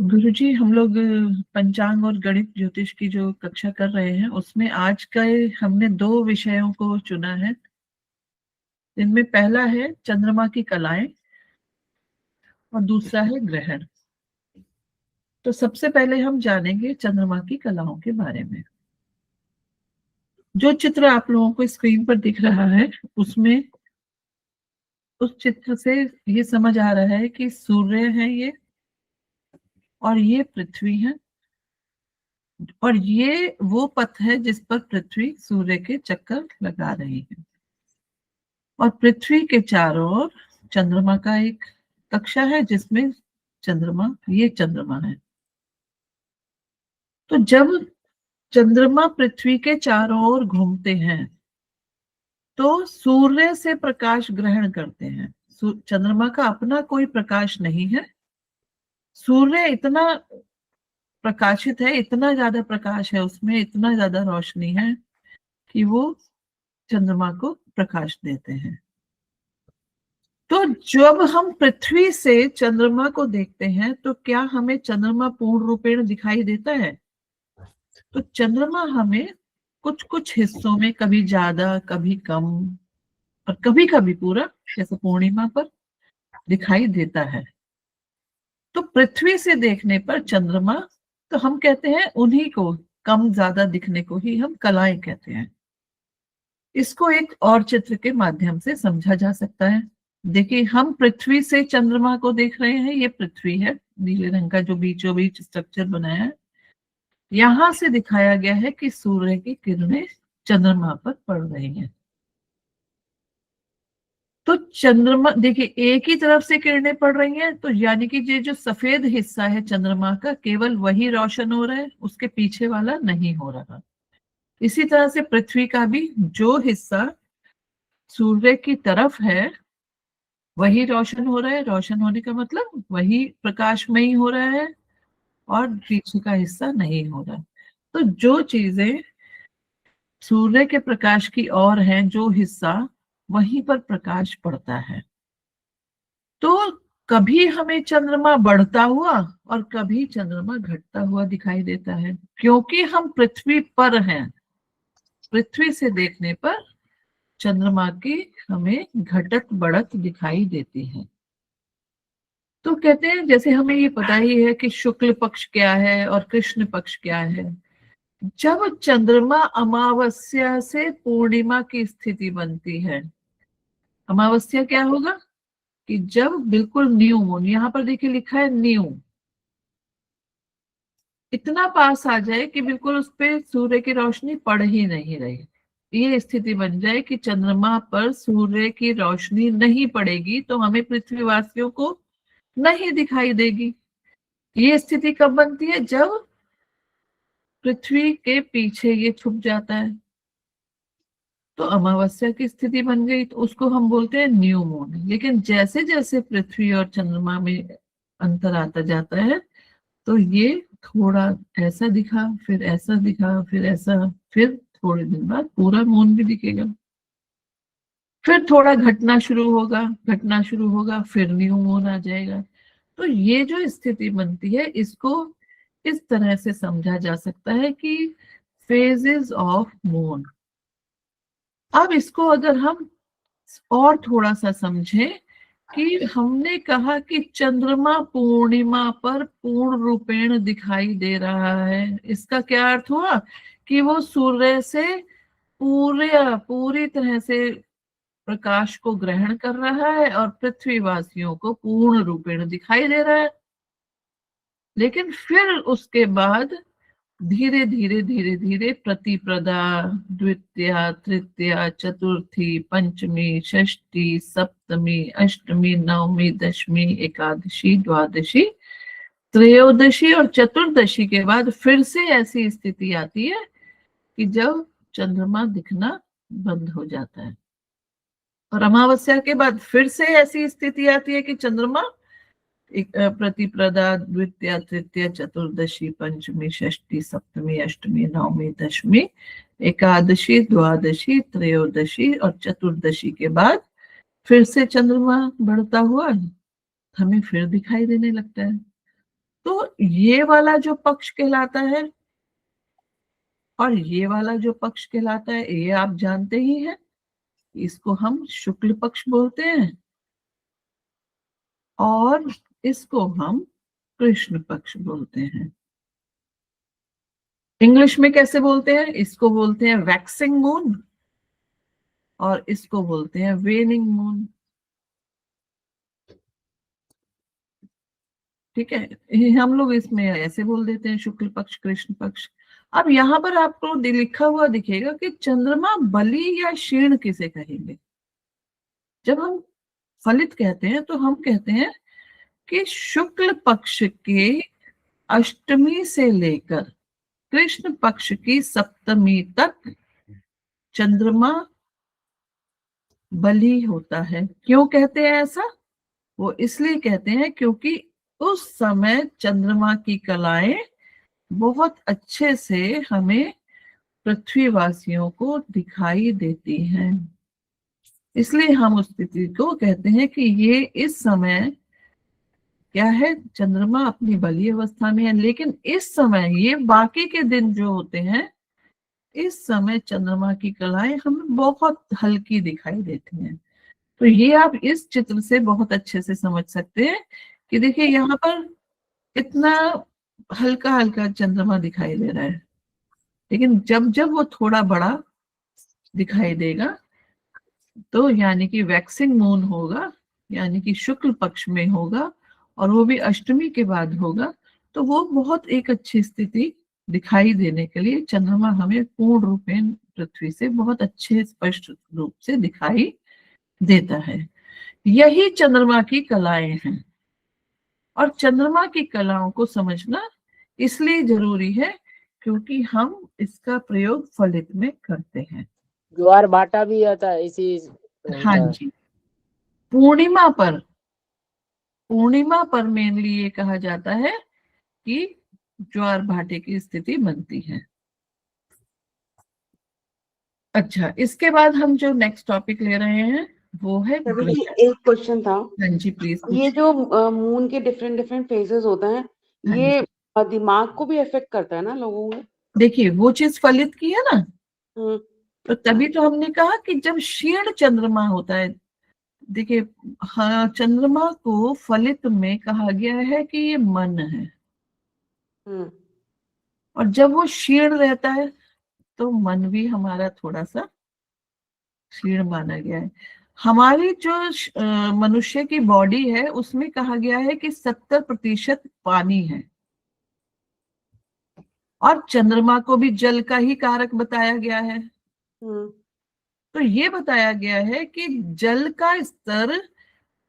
गुरुजी, हम लोग पंचांग और गणित ज्योतिष की जो कक्षा कर रहे हैं उसमें आज का हमने 2 विषयों को चुना है। इनमें पहला है चंद्रमा की कलाएं और दूसरा है ग्रहण। तो सबसे पहले हम जानेंगे चंद्रमा की कलाओं के बारे में। जो चित्र आप लोगों को स्क्रीन पर दिख रहा है उसमें उस चित्र से ये समझ आ रहा है कि सूर्य है ये, और ये पृथ्वी है, और ये वो पथ है जिस पर पृथ्वी सूर्य के चक्कर लगा रही है। और पृथ्वी के चारों ओर चंद्रमा का एक कक्षा है जिसमें ये चंद्रमा है। तो जब चंद्रमा पृथ्वी के चारों ओर घूमते हैं तो सूर्य से प्रकाश ग्रहण करते हैं। चंद्रमा का अपना कोई प्रकाश नहीं है। सूर्य इतना प्रकाशित है, इतना ज्यादा प्रकाश है उसमें, इतना ज्यादा रोशनी है कि वो चंद्रमा को प्रकाश देते हैं। तो जब हम पृथ्वी से चंद्रमा को देखते हैं तो क्या हमें चंद्रमा पूर्ण रूपेण दिखाई देता है? तो चंद्रमा हमें कुछ कुछ हिस्सों में कभी ज्यादा, कभी कम, और कभी कभी पूरा, जैसे पूर्णिमा पर दिखाई देता है। तो पृथ्वी से देखने पर चंद्रमा, तो हम कहते हैं उन्हीं को, कम ज्यादा दिखने को ही हम कलाएं कहते हैं। इसको एक और चित्र के माध्यम से समझा जा सकता है। देखिए, हम पृथ्वी से चंद्रमा को देख रहे हैं। ये पृथ्वी है, नीले रंग का जो बीचों बीच स्ट्रक्चर बनाया है। यहां से दिखाया गया है कि सूर्य की किरणें चंद्रमा पर पड़ रही हैं। तो चंद्रमा, देखिए, एक ही तरफ से किरणें पड़ रही हैं, तो यानी कि ये जो सफेद हिस्सा है चंद्रमा का, केवल वही रोशन हो रहा है, उसके पीछे वाला नहीं हो रहा। इसी तरह से पृथ्वी का भी जो हिस्सा सूर्य की तरफ है वही रोशन हो रहा है। रोशन होने का मतलब वही प्रकाशमयी हो रहा है, और पीछे का हिस्सा नहीं हो रहा। तो जो चीजें सूर्य के प्रकाश की ओर हैं, जो हिस्सा, वहीं पर प्रकाश पड़ता है। तो कभी हमें चंद्रमा बढ़ता हुआ और कभी चंद्रमा घटता हुआ दिखाई देता है, क्योंकि हम पृथ्वी पर हैं। पृथ्वी से देखने पर चंद्रमा की हमें घटत बढ़त दिखाई देती है। तो कहते हैं, जैसे हमें ये पता ही है कि शुक्ल पक्ष क्या है और कृष्ण पक्ष क्या है। जब चंद्रमा अमावस्या से पूर्णिमा की स्थिति बनती है, अमावस्या क्या होगा कि जब बिल्कुल न्यू मून, यहां पर देखिए लिखा है न्यू, इतना पास आ जाए कि बिल्कुल उस पे सूर्य की रोशनी पड़ ही नहीं रही, ये स्थिति बन जाए कि चंद्रमा पर सूर्य की रोशनी नहीं पड़ेगी, तो हमें पृथ्वीवासियों को नहीं दिखाई देगी। ये स्थिति कब बनती है? जब पृथ्वी के पीछे ये छुप जाता है, तो अमावस्या की स्थिति बन गई, तो उसको हम बोलते हैं न्यू मून। लेकिन जैसे जैसे पृथ्वी और चंद्रमा में अंतर आता जाता है, तो ये थोड़ा ऐसा दिखा, फिर ऐसा दिखा, फिर ऐसा, फिर थोड़े दिन बाद पूरा मून भी दिखेगा, फिर थोड़ा घटना शुरू होगा, फिर न्यू मून आ जाएगा। तो ये जो स्थिति बनती है, इसको इस तरह से समझा जा सकता है कि फेजेस ऑफ मून। अब इसको अगर हम और थोड़ा सा समझें, कि हमने कहा कि चंद्रमा पूर्णिमा पर पूर्ण रूपेण दिखाई दे रहा है, इसका क्या अर्थ हुआ कि वो सूर्य से पूरी तरह से प्रकाश को ग्रहण कर रहा है और पृथ्वीवासियों को पूर्ण रूपेण दिखाई दे रहा है। लेकिन फिर उसके बाद धीरे धीरे धीरे धीरे प्रतिप्रदा, द्वितीया, तृतीया, चतुर्थी, पंचमी, षष्ठी, सप्तमी, अष्टमी, नवमी, दशमी, एकादशी, द्वादशी, त्रयोदशी और चतुर्दशी के बाद फिर से ऐसी स्थिति आती है कि जब चंद्रमा दिखना बंद हो जाता है। और अमावस्या के बाद फिर से ऐसी स्थिति आती है कि चंद्रमा प्रतिप्रदा, द्वितीया, तृतीया, चतुर्दशी, पंचमी, षष्ठी, सप्तमी, अष्टमी, नवमी, दशमी, एकादशी, द्वादशी, त्रयोदशी और चतुर्दशी के बाद फिर से चंद्रमा बढ़ता हुआ हमें फिर दिखाई देने लगता है। तो ये वाला जो पक्ष कहलाता है और ये वाला जो पक्ष कहलाता है, ये आप जानते ही हैं, इसको हम शुक्ल पक्ष बोलते हैं और इसको हम कृष्ण पक्ष बोलते हैं। इंग्लिश में कैसे बोलते हैं? इसको बोलते हैं वैक्सिंग मून और इसको बोलते हैं वेनिंग मून। ठीक है, हम लोग इसमें ऐसे बोल देते हैं शुक्ल पक्ष कृष्ण पक्ष। अब यहाँ पर आपको लिखा हुआ दिखेगा कि चंद्रमा बलि या क्षीण किसे कहेंगे। जब हम फलित कहते हैं तो हम कहते हैं कि शुक्ल पक्ष के अष्टमी से लेकर कृष्ण पक्ष की सप्तमी तक चंद्रमा बलि होता है। क्यों कहते हैं ऐसा? वो इसलिए कहते हैं क्योंकि उस समय चंद्रमा की कलाएं बहुत अच्छे से हमें पृथ्वीवासियों को दिखाई देती हैं। इसलिए हम उस स्थिति को कहते हैं कि ये इस समय क्या है, चंद्रमा अपनी बली अवस्था में है। लेकिन इस समय, ये बाकी के दिन जो होते हैं, इस समय चंद्रमा की कलाएं हमें बहुत हल्की दिखाई देती हैं। तो ये आप इस चित्र से बहुत अच्छे से समझ सकते हैं कि देखिए यहाँ पर इतना हल्का हल्का चंद्रमा दिखाई दे रहा है, लेकिन जब जब वो थोड़ा बड़ा दिखाई देगा तो यानी कि वैक्सिंग मून होगा, यानी कि शुक्ल पक्ष में होगा और वो भी अष्टमी के बाद होगा, तो वो बहुत एक अच्छी स्थिति दिखाई देने के लिए चंद्रमा हमें पूर्ण रूप में पृथ्वी से बहुत अच्छे स्पष्ट रूप से दिखाई देता है। यही चंद्रमा की कलाएं हैं और चंद्रमा की कलाओं को समझना इसलिए जरूरी है क्योंकि हम इसका प्रयोग फलित में करते हैं। ज्वार भाटा भी आता है इसी। हाँ जी, पूर्णिमा पर मेनली ये कहा जाता है कि ज्वार भाटे की स्थिति बनती है। अच्छा, इसके बाद हम जो नेक्स्ट टॉपिक ले रहे हैं वो है एक क्वेश्चन था। हाँ जी प्लीज। ये जो मून के डिफरेंट डिफरेंट फेजेस होते हैं, ये दिमाग को भी इफेक्ट करता है ना लोगों में? देखिए वो चीज फलित की है ना, हम्म, तो तभी तो हमने कहा कि जब क्षीण चंद्रमा होता है, देखिए हाँ, चंद्रमा को फलित में कहा गया है कि ये मन है और जब वो क्षीण रहता है तो मन भी हमारा थोड़ा सा क्षीण माना गया है। हमारी जो मनुष्य की बॉडी है उसमें कहा गया है कि 70% पानी है और चंद्रमा को भी जल का ही कारक बताया गया है। तो ये बताया गया है कि जल का स्तर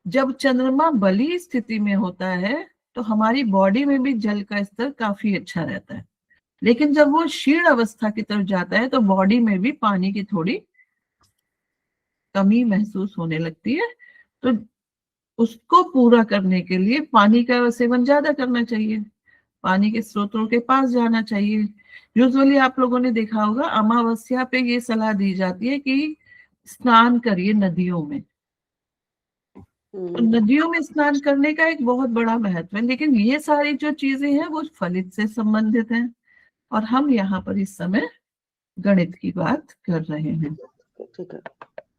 जब चंद्रमा बली स्थिति में होता है तो हमारी बॉडी में भी जल का स्तर काफी अच्छा रहता है, लेकिन जब वो क्षीण अवस्था की तरफ जाता है तो बॉडी में भी पानी की थोड़ी कमी महसूस होने लगती है। तो उसको पूरा करने के लिए पानी का सेवन ज्यादा करना चाहिए, पानी के स्रोतों के पास जाना चाहिए। यूजुअली आप लोगों ने देखा होगा अमावस्या पे ये सलाह दी जाती है कि स्नान करिए नदियों में। तो नदियों में स्नान करने का एक बहुत बड़ा महत्व है, लेकिन ये सारी जो चीजें हैं वो फलित से संबंधित हैं और हम यहाँ पर इस समय गणित की बात कर रहे हैं।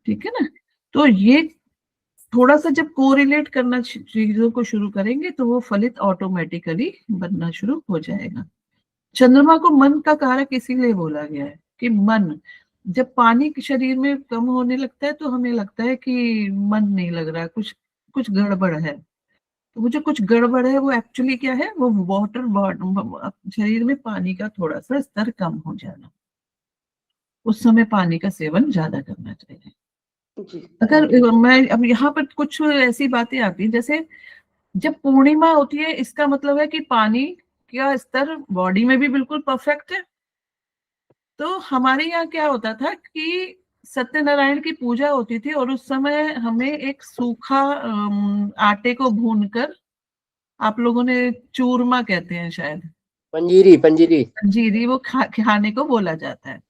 ठीक है ना? तो ये थोड़ा सा जब कोरिलेट करना चीजों को शुरू करेंगे तो वो फलित ऑटोमेटिकली बनना शुरू हो जाएगा। चंद्रमा को मन का कारक इसीलिए बोला गया है कि मन, जब पानी के शरीर में कम होने लगता है तो हमें लगता है कि मन नहीं लग रहा, कुछ गड़बड़ है। तो वो जो कुछ गड़बड़ है वो एक्चुअली क्या है, वो वाटर शरीर में पानी का थोड़ा सा स्तर कम हो जाना, उस समय पानी का सेवन ज्यादा करना चाहिए। अगर मैं अब यहाँ पर कुछ ऐसी बातें आती हैं, जैसे जब पूर्णिमा होती है इसका मतलब है कि पानी का स्तर बॉडी में भी बिल्कुल परफेक्ट है। तो हमारे यहाँ क्या होता था कि सत्यनारायण की पूजा होती थी और उस समय हमें एक सूखा आटे को भूनकर, आप लोगों ने चूरमा कहते हैं शायद, पंजीरी वो खाने को बोला जाता है।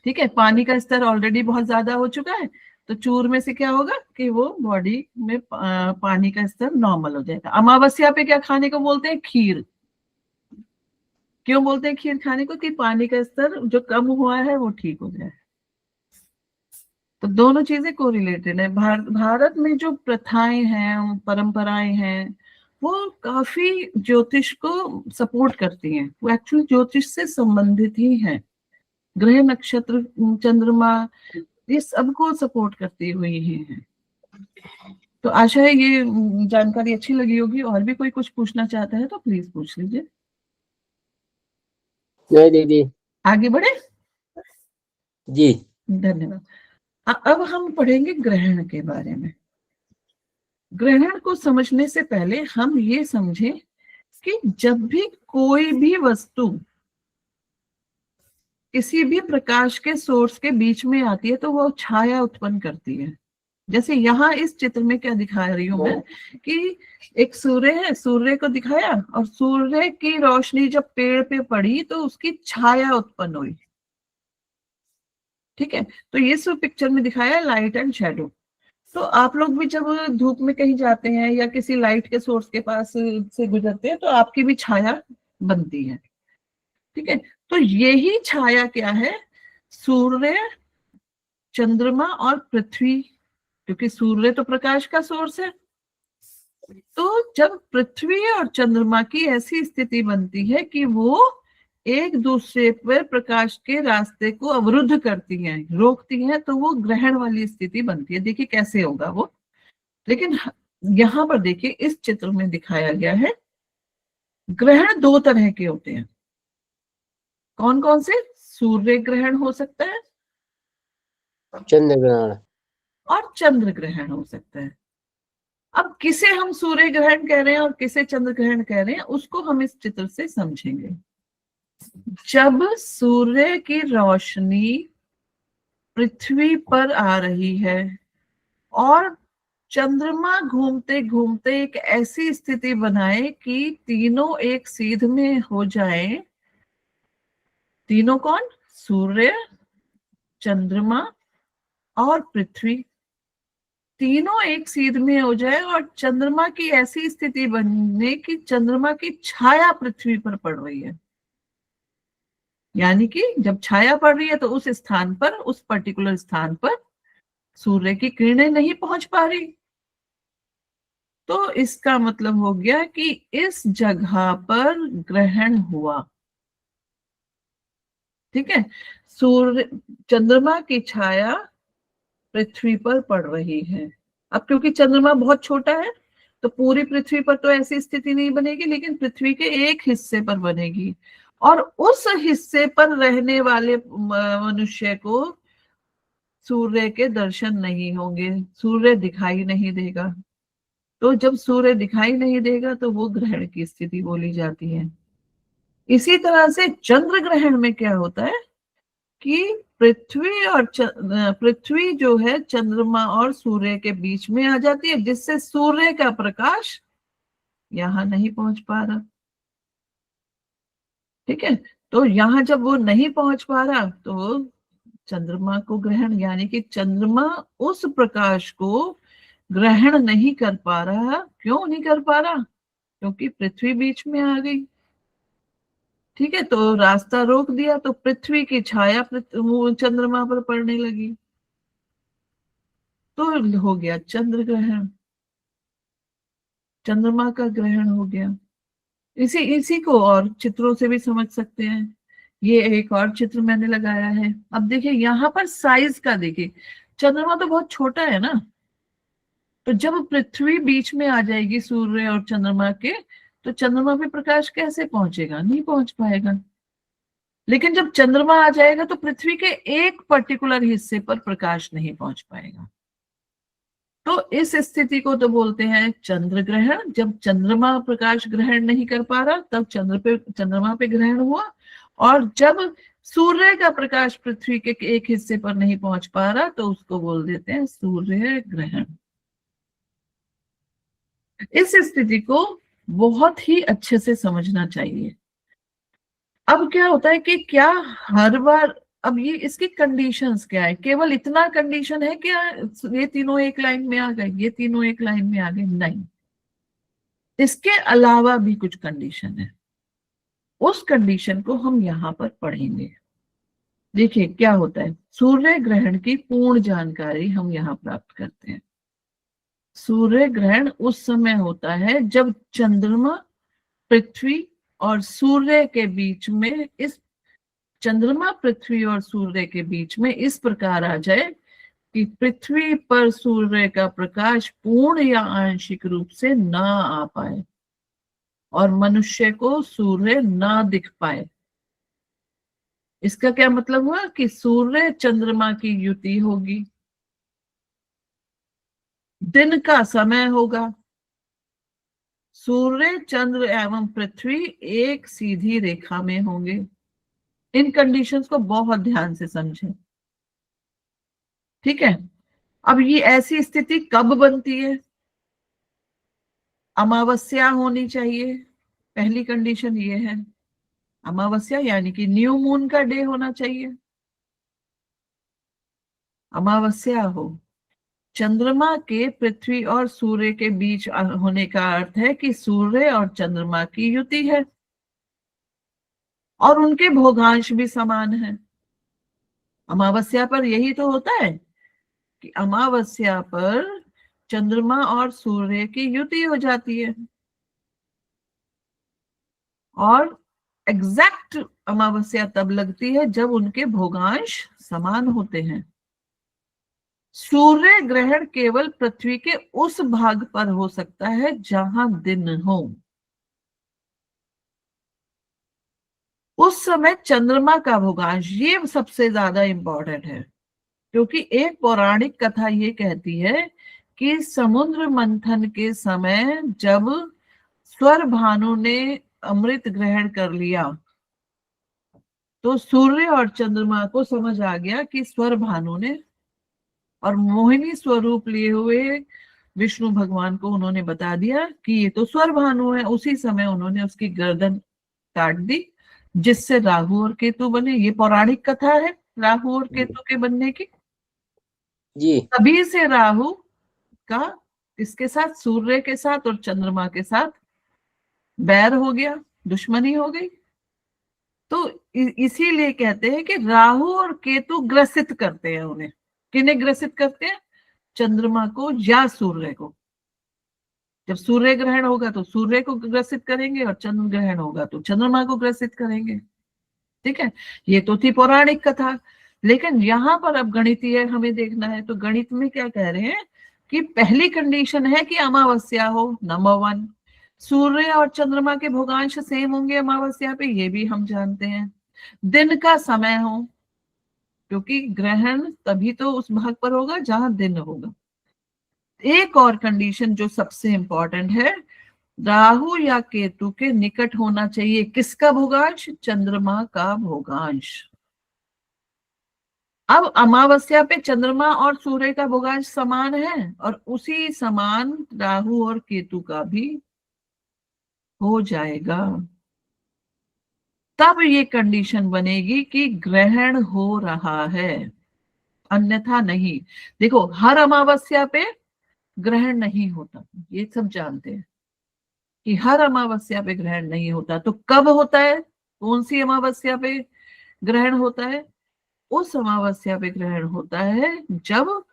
ठीक है, पानी का स्तर ऑलरेडी बहुत ज्यादा हो चुका है, तो चूर से क्या होगा कि वो बॉडी में पानी का स्तर नॉर्मल हो जाएगा। अमावस्या पे क्या खाने को बोलते हैं? खीर। क्यों बोलते हैं खीर खाने को? कि पानी का स्तर जो कम हुआ है वो ठीक हो जाए। तो दोनों चीजें कोरिलेटेड है। भारत में जो प्रथाएं हैं, परंपराएं हैं, वो काफी ज्योतिष को सपोर्ट करती हैं। वो एक्चुअली ज्योतिष से संबंधित ही हैं। ग्रह, नक्षत्र, चंद्रमा, ये सबको सपोर्ट करती हुई ही है। तो आशा है ये जानकारी अच्छी लगी होगी। और भी कोई कुछ पूछना चाहता है तो प्लीज पूछ लीजिए। नहीं दीदी। आगे बढ़े? जी धन्यवाद। अब हम पढ़ेंगे ग्रहण के बारे में। ग्रहण को समझने से पहले हम ये समझें कि जब भी कोई भी वस्तु किसी भी प्रकाश के सोर्स के बीच में आती है तो वो छाया उत्पन्न करती है। जैसे यहाँ इस चित्र में क्या दिखा रही हूं मैं कि एक सूर्य है, सूर्य को दिखाया और सूर्य की रोशनी जब पेड़ पे पड़ी तो उसकी छाया उत्पन्न हुई। ठीक है, तो ये सब पिक्चर में दिखाया लाइट एंड शैडो। तो आप लोग भी जब धूप में कहीं जाते हैं या किसी लाइट के सोर्स के पास से गुजरते हैं तो आपकी भी छाया बनती है। ठीक है, तो यही छाया क्या है? सूर्य, चंद्रमा और पृथ्वी, क्योंकि सूर्य तो प्रकाश का सोर्स है। तो जब पृथ्वी और चंद्रमा की ऐसी स्थिति बनती है कि वो एक दूसरे पर प्रकाश के रास्ते को अवरुद्ध करती हैं, रोकती हैं, तो वो ग्रहण वाली स्थिति बनती है। देखिए कैसे होगा वो। लेकिन यहां पर देखिए इस चित्र में दिखाया गया है ग्रहण दो तरह के होते हैं। कौन कौन से? सूर्य ग्रहण हो सकता है चंद्र ग्रहण और चंद्र ग्रहण हो सकता है। अब किसे हम सूर्य ग्रहण कह रहे हैं और किसे चंद्र ग्रहण कह रहे हैं उसको हम इस चित्र से समझेंगे। जब सूर्य की रोशनी पृथ्वी पर आ रही है और चंद्रमा घूमते घूमते एक ऐसी स्थिति बनाए कि तीनों एक सीध में हो जाए। तीनों कौन? सूर्य, चंद्रमा और पृथ्वी। तीनों एक सीध में हो जाए और चंद्रमा की ऐसी स्थिति बनने कि चंद्रमा की छाया पृथ्वी पर पड़ रही है। यानी कि जब छाया पड़ रही है तो उस स्थान पर, उस पर्टिकुलर स्थान पर सूर्य की किरणें नहीं पहुंच पा रही। तो इसका मतलब हो गया कि इस जगह पर ग्रहण हुआ। ठीक है, सूर्य, चंद्रमा की छाया पृथ्वी पर पड़ रही है। अब क्योंकि चंद्रमा बहुत छोटा है तो पूरी पृथ्वी पर तो ऐसी स्थिति नहीं बनेगी, लेकिन पृथ्वी के एक हिस्से पर बनेगी और उस हिस्से पर रहने वाले मनुष्य को सूर्य के दर्शन नहीं होंगे, सूर्य दिखाई नहीं देगा। तो जब सूर्य दिखाई नहीं देगा तो वो ग्रहण की स्थिति बोली जाती है। इसी तरह से चंद्र ग्रहण में क्या होता है कि पृथ्वी जो है चंद्रमा और सूर्य के बीच में आ जाती है, जिससे सूर्य का प्रकाश यहां नहीं पहुंच पा रहा। ठीक है, तो यहां जब वो नहीं पहुंच पा रहा तो चंद्रमा को ग्रहण, यानी कि चंद्रमा उस प्रकाश को ग्रहण नहीं कर पा रहा। क्यों नहीं कर पा रहा? क्योंकि पृथ्वी बीच में आ गई। ठीक है, तो रास्ता रोक दिया तो पृथ्वी की छाया चंद्रमा पर पड़ने लगी, तो हो गया चंद्र ग्रहण, चंद्रमा का ग्रहण हो गया। इसी को और चित्रों से भी समझ सकते हैं। ये एक और चित्र मैंने लगाया है। अब देखिए यहाँ पर साइज का देखिए, चंद्रमा तो बहुत छोटा है ना, तो जब पृथ्वी बीच में आ जाएगी सूर्य और चंद्रमा के, तो चंद्रमा पे प्रकाश कैसे पहुंचेगा? नहीं पहुंच पाएगा। लेकिन जब चंद्रमा आ जाएगा तो पृथ्वी के एक पर्टिकुलर हिस्से पर प्रकाश नहीं पहुंच पाएगा। तो इस स्थिति को तो बोलते हैं चंद्र ग्रहण। जब चंद्रमा प्रकाश ग्रहण नहीं कर पा रहा तब चंद्रमा पे ग्रहण हुआ, और जब सूर्य का प्रकाश पृथ्वी के एक हिस्से पर नहीं पहुंच पा रहा तो उसको बोल देते हैं सूर्य ग्रहण। इस स्थिति को बहुत ही अच्छे से समझना चाहिए। अब क्या होता है कि क्या हर बार अब ये इसकी कंडीशंस क्या है? केवल इतना कंडीशन है कि ये तीनों एक लाइन में आ गए, ये तीनों एक लाइन में आ गए? नहीं, इसके अलावा भी कुछ कंडीशन है। उस कंडीशन को हम यहाँ पर पढ़ेंगे। देखिए क्या होता है, सूर्य ग्रहण की पूर्ण जानकारी हम यहाँ प्राप्त करते हैं। सूर्य ग्रहण उस समय होता है जब चंद्रमा पृथ्वी और सूर्य के बीच में, इस चंद्रमा पृथ्वी और सूर्य के बीच में इस प्रकार आ जाए कि पृथ्वी पर सूर्य का प्रकाश पूर्ण या आंशिक रूप से ना आ पाए और मनुष्य को सूर्य ना दिख पाए। इसका क्या मतलब हुआ कि सूर्य चंद्रमा की युति होगी, दिन का समय होगा, सूर्य चंद्र एवं पृथ्वी एक सीधी रेखा में होंगे। इन कंडीशंस को बहुत ध्यान से समझें, ठीक है। अब ये ऐसी स्थिति कब बनती है? अमावस्या होनी चाहिए, पहली कंडीशन ये है। अमावस्या यानी कि न्यू मून का डे होना चाहिए। अमावस्या हो, चंद्रमा के पृथ्वी और सूर्य के बीच होने का अर्थ है कि सूर्य और चंद्रमा की युति है और उनके भोगांश भी समान है। अमावस्या पर यही तो होता है कि अमावस्या पर चंद्रमा और सूर्य की युति हो जाती है और एग्जैक्ट अमावस्या तब लगती है जब उनके भोगांश समान होते हैं। सूर्य ग्रहण केवल पृथ्वी के उस भाग पर हो सकता है जहां दिन हो। उस समय चंद्रमा का भोगांश, ये सबसे ज्यादा इंपॉर्टेंट है, क्योंकि एक पौराणिक कथा ये कहती है कि समुद्र मंथन के समय जब स्वर भानु ने अमृत ग्रहण कर लिया तो सूर्य और चंद्रमा को समझ आ गया कि स्वर भानु ने, और मोहिनी स्वरूप लिए हुए विष्णु भगवान को उन्होंने बता दिया कि ये तो स्वर भानु है। उसी समय उन्होंने उसकी गर्दन काट दी, जिससे राहु और केतु बने। ये पौराणिक कथा है राहु और केतु के बनने की। जी तभी से राहु का इसके साथ, सूर्य के साथ और चंद्रमा के साथ बैर हो गया, दुश्मनी हो गई। तो इसीलिए कहते हैं कि राहु और केतु ग्रसित करते हैं उन्हें। किन्हें ग्रसित करते हैं? चंद्रमा को या सूर्य को। जब सूर्य ग्रहण होगा तो सूर्य को ग्रसित करेंगे और चंद्र ग्रहण होगा तो चंद्रमा को ग्रसित करेंगे, ठीक है। ये तो थी पौराणिक कथा। लेकिन यहाँ पर अब गणितीय हमें देखना है, तो गणित में क्या कह रहे हैं कि पहली कंडीशन है कि अमावस्या हो, नंबर 1। सूर्य और चंद्रमा के भोगांश सेम होंगे अमावस्या पे, ये भी हम जानते हैं। दिन का समय हो, क्योंकि ग्रहण तभी तो उस भाग पर होगा जहां दिन होगा। एक और कंडीशन जो सबसे इंपॉर्टेंट है, राहु या केतु के निकट होना चाहिए। किसका भोगांश? चंद्रमा का भोगांश। अब अमावस्या पे चंद्रमा और सूर्य का भोगांश समान है और उसी समान राहु और केतु का भी हो जाएगा। तब ये कंडीशन बनेगी कि ग्रहण हो रहा है, अन्यथा नहीं। देखो, हर अमावस्या पे ग्रहण नहीं होता, ये सब जानते हैं कि हर अमावस्या पे ग्रहण नहीं होता। तो कब होता है? कौन सी अमावस्या पे ग्रहण होता है? उस अमावस्या पे ग्रहण होता है जब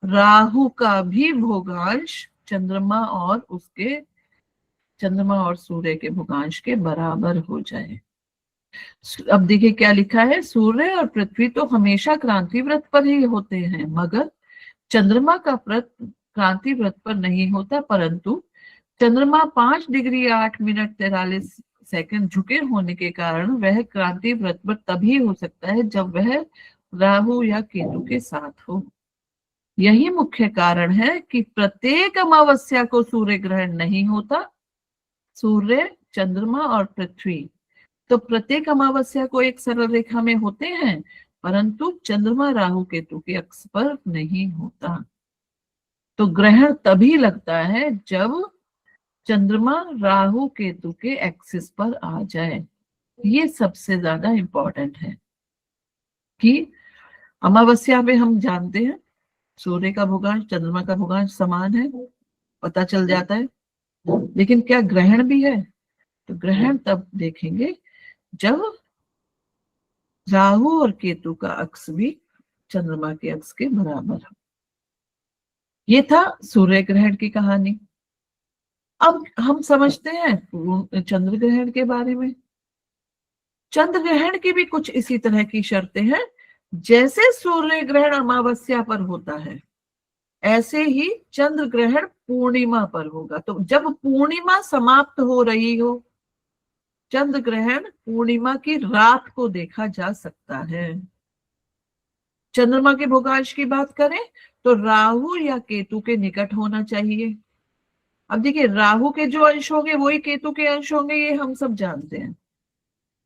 राहु का भी भोगांश चंद्रमा और सूर्य के भोगांश के बराबर हो जाए। अब देखिए क्या लिखा है, सूर्य और पृथ्वी तो हमेशा क्रांति व्रत पर ही होते हैं, मगर चंद्रमा का व्रत क्रांति व्रत पर नहीं होता, परंतु चंद्रमा 5 डिग्री 8 मिनट 43 सेकंड झुके होने के कारण वह क्रांति व्रत पर तभी हो सकता है जब वह राहु या केतु के साथ हो। यही मुख्य कारण है कि प्रत्येक अमावस्या को सूर्य ग्रहण नहीं होता। सूर्य, चंद्रमा और पृथ्वी तो प्रत्येक अमावस्या को एक सरल रेखा में होते हैं, परंतु चंद्रमा राहु केतु के अक्ष पर नहीं होता। तो ग्रहण तभी लगता है जब चंद्रमा राहु केतु के एक्सिस पर आ जाए। ये सबसे ज्यादा इंपॉर्टेंट है। कि अमावस्या में हम जानते हैं सूर्य का भूगांश चंद्रमा का भूगांश समान है, पता चल जाता है। लेकिन क्या ग्रहण भी है? तो ग्रहण तब देखेंगे जब राहु और केतु का अक्ष भी चंद्रमा के अक्ष के बराबर हो। ये था सूर्य ग्रहण की कहानी। अब हम समझते हैं चंद्र ग्रहण के बारे में। चंद्र ग्रहण की भी कुछ इसी तरह की शर्तें हैं। जैसे सूर्य ग्रहण अमावस्या पर होता है, ऐसे ही चंद्र ग्रहण पूर्णिमा पर होगा। तो जब पूर्णिमा समाप्त हो रही हो, चंद्र ग्रहण पूर्णिमा की रात को देखा जा सकता है। चंद्रमा के भूगांश की बात करें तो राहु या केतु के निकट होना चाहिए। अब देखिए, राहु के जो अंश होंगे वही केतु के अंश होंगे, ये हम सब जानते हैं।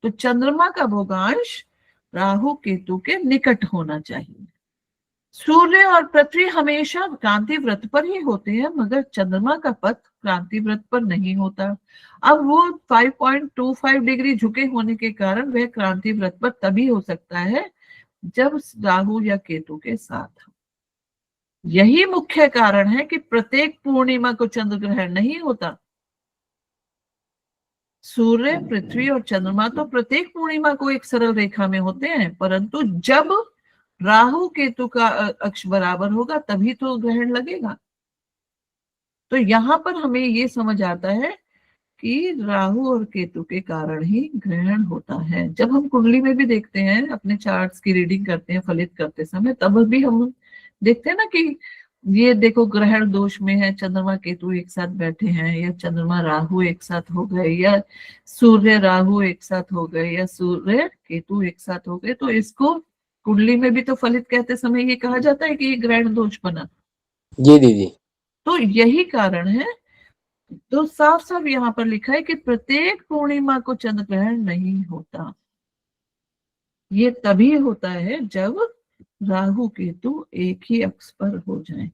तो चंद्रमा का भूगांश राहु केतु के निकट होना चाहिए। सूर्य और पृथ्वी हमेशा क्रांति वृत्त पर ही होते हैं, मगर चंद्रमा का पथ क्रांति वृत्त पर नहीं होता। अब वो 5.25 डिग्री झुके होने के कारण वह क्रांति वृत्त पर तभी हो सकता है जब राहु या केतु के साथ। यही मुख्य कारण है कि प्रत्येक पूर्णिमा को चंद्र ग्रहण नहीं होता। सूर्य, पृथ्वी और चंद्रमा तो प्रत्येक पूर्णिमा को एक सरल रेखा में होते हैं, परंतु जब राहु केतु का अक्ष बराबर होगा तभी तो ग्रहण लगेगा। तो यहां पर हमें ये समझ आता है कि राहु और केतु के कारण ही ग्रहण होता है। जब हम कुंडली में भी देखते हैं, अपने चार्ट्स की रीडिंग करते हैं फलित करते समय, तब भी हम देखते हैं ना कि ये देखो ग्रहण दोष में है, चंद्रमा केतु एक साथ बैठे हैं, या चंद्रमा राहु एक साथ हो गए, या सूर्य राहु एक साथ हो गए, या सूर्य केतु एक साथ हो गए। तो इसको कुंडली में भी तो फलित कहते समय ये कहा जाता है कि ये ग्रहण दोष बना। जी दीदी। तो यही कारण है। तो साफ साफ यहाँ पर लिखा है कि प्रत्येक पूर्णिमा को चंद्र ग्रहण नहीं होता। ये तभी होता है जब राहु केतु एक ही अक्ष पर हो जाए।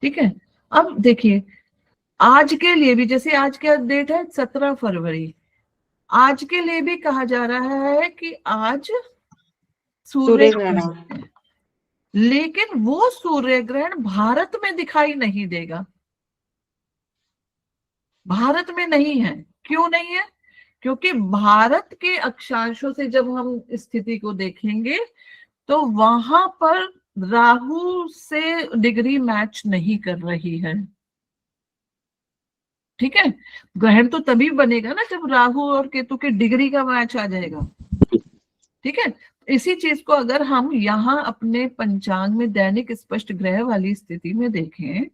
ठीक है। अब देखिए, आज के लिए भी, जैसे आज क्या डेट है 17 फरवरी, आज के लिए भी कहा जा रहा है कि आज सूर्य ग्रहण है। लेकिन वो सूर्य ग्रहण भारत में दिखाई नहीं देगा। भारत में नहीं है। क्यों नहीं है? क्योंकि भारत के अक्षांशों से जब हम स्थिति को देखेंगे तो वहां पर राहु से डिग्री मैच नहीं कर रही है। ठीक है। ग्रहण तो तभी बनेगा ना जब राहु और केतु के डिग्री का मैच आ जाएगा। ठीक है। इसी चीज को अगर हम यहाँ अपने पंचांग में दैनिक स्पष्ट ग्रह वाली स्थिति में देखें,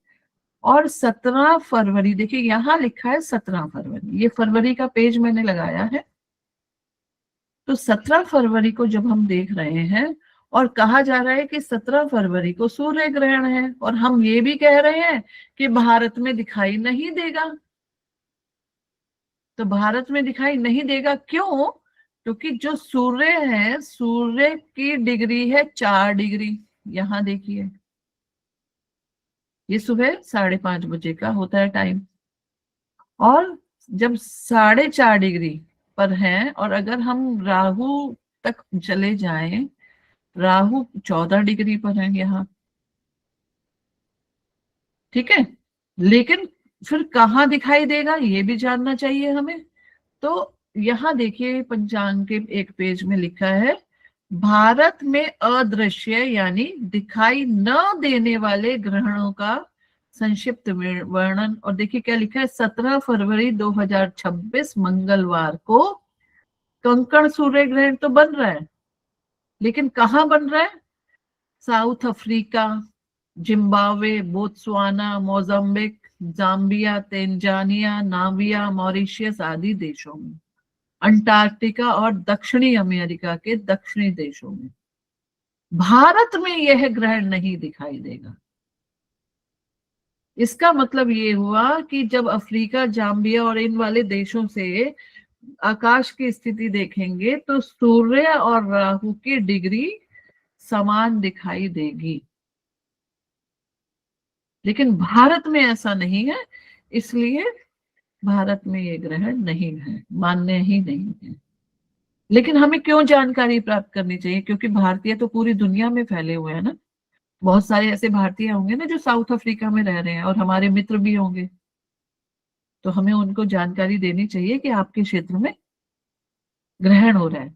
और 17 फरवरी, देखिए यहाँ लिखा है 17 फरवरी, ये फरवरी का पेज मैंने लगाया है। तो 17 फरवरी को जब हम देख रहे हैं और कहा जा रहा है कि 17 फरवरी को सूर्य ग्रहण है, और हम ये भी कह रहे हैं कि भारत में दिखाई नहीं देगा। तो भारत में दिखाई नहीं देगा क्यों? क्योंकि जो सूर्य है, सूर्य की डिग्री है 4 डिग्री। यहां देखिए, ये सुबह 5:30 बजे का होता है टाइम, और जब 4.5 डिग्री पर है, और अगर हम राहु तक चले जाएं, राहु 14 डिग्री पर है यहाँ। ठीक है। लेकिन फिर कहाँ दिखाई देगा ये भी जानना चाहिए हमें। तो यहाँ देखिए, पंचांग के एक पेज में लिखा है, भारत में अदृश्य यानी दिखाई न देने वाले ग्रहणों का संक्षिप्त वर्णन। और देखिए क्या लिखा है, 17 फरवरी 2026 मंगलवार को कंकण सूर्य ग्रहण तो बन रहा है, लेकिन कहाँ बन रहा है? South Africa, Zimbabwe, Botswana, Mozambique, Zambia, Tanzania, Namibia, Mauritius आदि देशों में, अंटार्कटिका और दक्षिणी अमेरिका के दक्षिणी देशों में। भारत में यह ग्रहण नहीं दिखाई देगा। इसका मतलब ये हुआ कि जब अफ्रीका, जाम्बिया और इन वाले देशों से आकाश की स्थिति देखेंगे तो सूर्य और राहु की डिग्री समान दिखाई देगी। लेकिन भारत में ऐसा नहीं है, इसलिए भारत में ये ग्रहण नहीं है, मान्य ही नहीं है। लेकिन हमें क्यों जानकारी प्राप्त करनी चाहिए? क्योंकि भारतीय तो पूरी दुनिया में फैले हुए हैं ना। बहुत सारे ऐसे भारतीय होंगे ना जो साउथ अफ्रीका में रह रहे हैं, और हमारे मित्र भी होंगे, तो हमें उनको जानकारी देनी चाहिए कि आपके क्षेत्र में ग्रहण हो रहा है।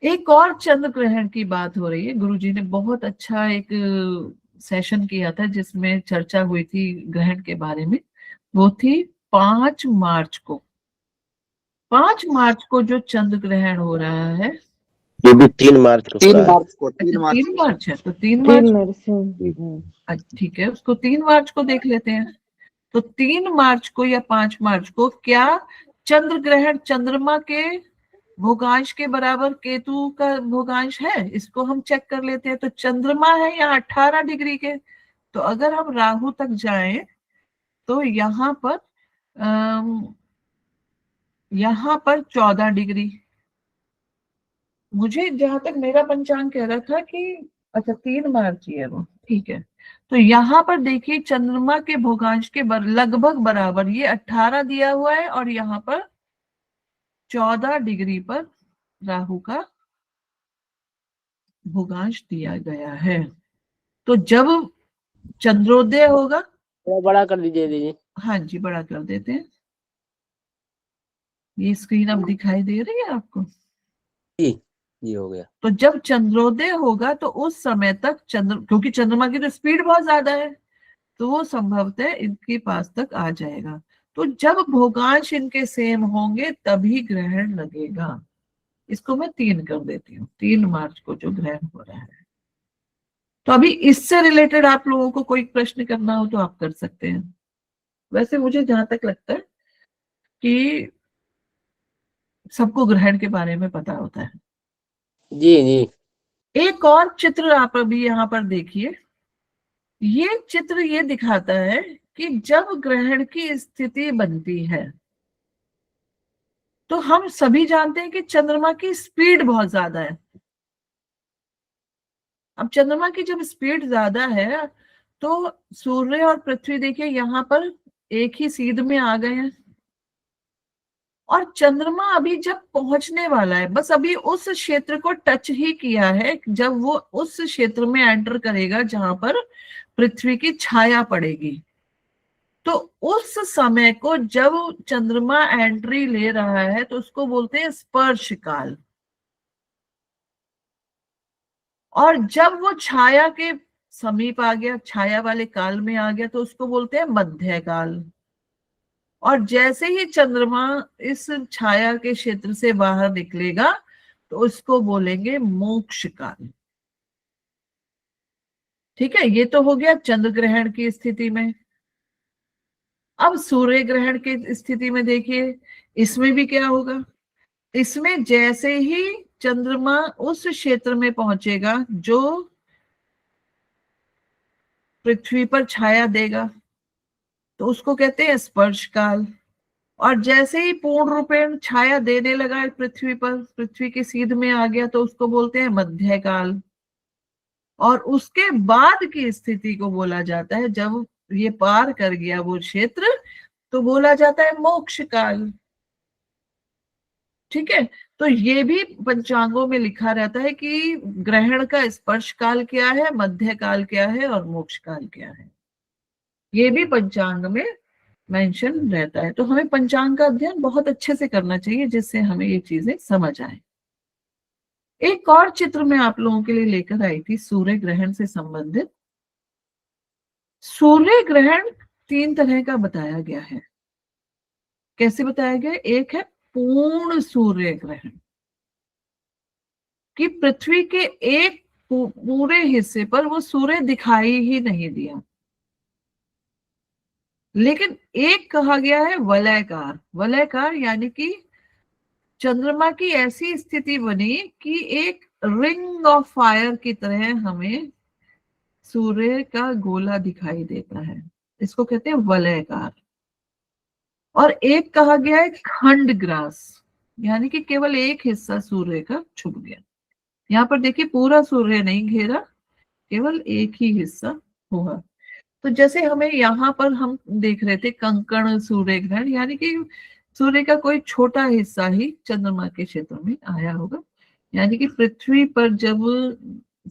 एक और चंद्र ग्रहण की बात हो रही है। गुरुजी ने बहुत अच्छा एक सेशन किया था जिसमें चर्चा हुई थी ग्रहण के बारे में। वो थी 5 मार्च को। 5 मार्च को जो चंद्र ग्रहण हो रहा है, ये भी 3 मार्च को हो रहा है। अच्छा 3 मार्च है, तो 3 3 मार्च, मार्च ठीक है, उसको 3 मार्च को देख लेते हैं। तो 3 मार्च को या 5 मार्च को क्या चंद्र ग्रहण चंद्रमा के भोगांश के बराबर केतु का भोगांश है? इसको हम चेक कर लेते हैं। तो चंद्रमा है यहाँ 18 डिग्री के, तो अगर हम राहु तक जाएं तो यहाँ पर यहाँ पर 14 डिग्री। मुझे जहां तक मेरा पंचांग कह रहा था कि अच्छा 3 मार्च ही है वो, ठीक है। तो यहाँ पर देखिए चंद्रमा के भोगांश के लगभग बराबर ये 18 दिया हुआ है, और यहाँ पर 14 डिग्री पर राहु का भोगांश दिया गया है। तो जब चंद्रोदय होगा, थोड़ा बड़ा कर दीजिए। हाँ जी बड़ा कर देते हैं। ये स्क्रीन अब दिखाई दे रही है आपको? ये हो गया। तो जब चंद्रोदय होगा तो उस समय तक क्योंकि चंद्रमा की तो स्पीड बहुत ज्यादा है, तो वो संभवतः इनके पास तक आ जाएगा। तो जब भोगांश इनके सेम होंगे तभी ग्रहण लगेगा। इसको मैं 3 कर देती हूँ, 3 मार्च को जो ग्रहण हो रहा है। तो अभी इससे रिलेटेड आप लोगों को कोई प्रश्न करना हो तो आप कर सकते हैं। वैसे मुझे जहां तक लगता है कि सबको ग्रहण के बारे में पता होता है। जी। एक और चित्र आप अभी यहाँ पर देखिए। ये चित्र ये दिखाता है कि जब ग्रहण की स्थिति बनती है तो हम सभी जानते हैं कि चंद्रमा की स्पीड बहुत ज्यादा है। अब चंद्रमा की जब स्पीड ज्यादा है तो सूर्य और पृथ्वी देखिए यहाँ पर एक ही सीध में आ गए हैं, और चंद्रमा अभी जब पहुंचने वाला है, बस अभी उस क्षेत्र को टच ही किया है। जब वो उस क्षेत्र में एंटर करेगा जहां पर पृथ्वी की छाया पड़ेगी, तो उस समय को जब चंद्रमा एंट्री ले रहा है तो उसको बोलते हैं स्पर्श काल। और जब वो छाया के समीप आ गया, छाया वाले काल में आ गया, तो उसको बोलते हैं मध्य काल। और जैसे ही चंद्रमा इस छाया के क्षेत्र से बाहर निकलेगा तो उसको बोलेंगे मोक्ष काल। ठीक है, ये तो हो गया चंद्र ग्रहण की स्थिति में। अब सूर्य ग्रहण की स्थिति में देखिए, इसमें भी क्या होगा। इसमें जैसे ही चंद्रमा उस क्षेत्र में पहुंचेगा जो पृथ्वी पर छाया देगा तो उसको कहते हैं स्पर्श काल। और जैसे ही पूर्ण रूपेण छाया देने लगा पृथ्वी पर, पृथ्वी के सीध में आ गया, तो उसको बोलते हैं मध्य काल। और उसके बाद की स्थिति को बोला जाता है, जब ये पार कर गया वो क्षेत्र, तो बोला जाता है मोक्ष काल। ठीक है, तो ये भी पंचांगों में लिखा रहता है कि ग्रहण का स्पर्श काल क्या है, मध्य काल क्या है और मोक्ष काल क्या है। ये भी पंचांग में मेंशन रहता है। तो हमें पंचांग का अध्ययन बहुत अच्छे से करना चाहिए जिससे हमें ये चीजें समझ आए। एक और चित्र मैं आप लोगों के लिए लेकर आई थी सूर्य ग्रहण से संबंधित। सूर्य ग्रहण 3 तरह का बताया गया है। कैसे बताया गया? एक है पूर्ण सूर्य ग्रहण, कि पृथ्वी के एक पूरे हिस्से पर वो सूर्य दिखाई ही नहीं दिया। लेकिन एक कहा गया है वलयकार। वलयकार यानी कि चंद्रमा की ऐसी स्थिति बनी कि एक रिंग ऑफ फायर की तरह हमें सूर्य का गोला दिखाई देता है। इसको कहते हैं वलयकार। और एक कहा गया है खंड ग्रास, यानी कि केवल एक हिस्सा सूर्य का छुप गया। यहाँ पर देखिए पूरा सूर्य नहीं घेरा, केवल एक ही हिस्सा हुआ। तो जैसे हमें यहाँ पर हम देख रहे थे कंकण सूर्य ग्रहण, यानी कि सूर्य का कोई छोटा हिस्सा ही चंद्रमा के क्षेत्र में आया होगा। यानी कि पृथ्वी पर जब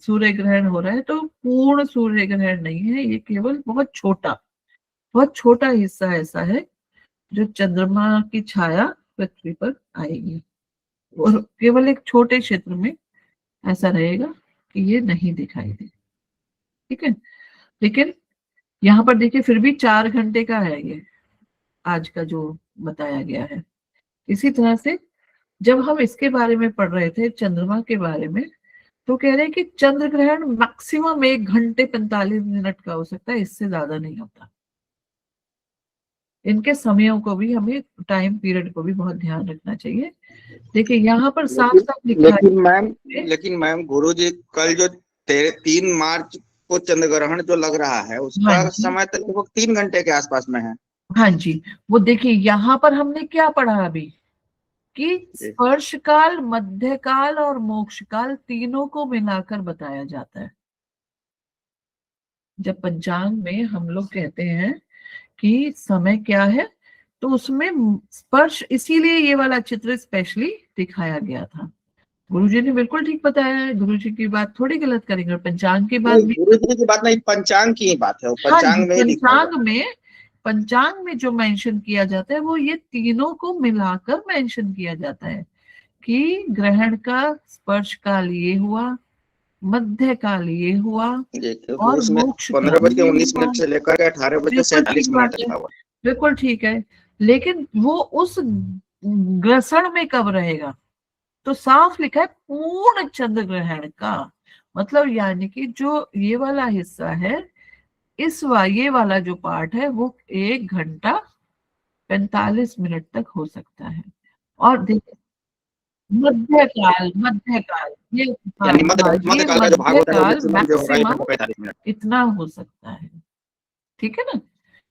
सूर्य ग्रहण हो रहा है तो पूर्ण सूर्य ग्रहण नहीं है, ये केवल बहुत छोटा हिस्सा ऐसा है जो चंद्रमा की छाया पृथ्वी पर आएगी, और केवल एक छोटे क्षेत्र में ऐसा रहेगा कि ये नहीं दिखाई दे। ठीक है, लेकिन यहाँ पर देखिए फिर भी 4 घंटे का है ये आज का जो बताया गया है। इसी तरह से जब हम इसके बारे में पढ़ रहे थे चंद्रमा के बारे में, तो कह रहे हैं कि चंद्र ग्रहण मैक्सिमम 1 घंटे 45 मिनट का हो सकता है, इससे ज्यादा नहीं होता। इनके समयों को भी हमें, टाइम पीरियड को भी बहुत ध्यान रखना चाहिए। देखिए यहाँ पर साफ साफ लिखा है। लेकिन मैम गुरुजी कल जो 3 मार्च को चंद्र ग्रहण जो लग रहा है उसका हाँ जी। समय तो लगभग 3 घंटे के आसपास में है। हाँ जी, वो देखिए यहाँ पर हमने क्या पढ़ा अभी कि स्पर्श काल, मध्य काल और मोक्ष काल तीनों को मिलाकर बताया जाता है। जब पंचांग में हम लोग कहते हैं कि समय क्या है, तो उसमें स्पर्श, इसीलिए ये वाला चित्र स्पेशली दिखाया गया था। गुरुजी ने बिल्कुल ठीक बताया है, गुरुजी की बात थोड़ी गलत करेंगे। पंचांग की बात भी, गुरुजी की बात नहीं, पंचांग की बात है। हाँ जी, पंचांग में पंचांग में जो मेंशन किया जाता है वो ये तीनों को मिलाकर मेंशन किया जाता है कि ग्रहण का स्पर्श काल ये हुआ, मध्य काल ये हुआ, और मोक्ष 15:19 से लेकर 18:47 तक हुआ। बिल्कुल ठीक है, लेकिन वो उस ग्रसण में कब रहेगा, तो साफ लिखा है पूर्ण चंद्र ग्रहण का मतलब, यानी कि जो ये वाला हिस्सा है, ये वाला जो पार्ट है वो 1 घंटा 45 मिनट तक हो सकता है। और देखिए मध्यकाल ये मध्यकाल मैक्सिमम इतना हो सकता है। ठीक है ना।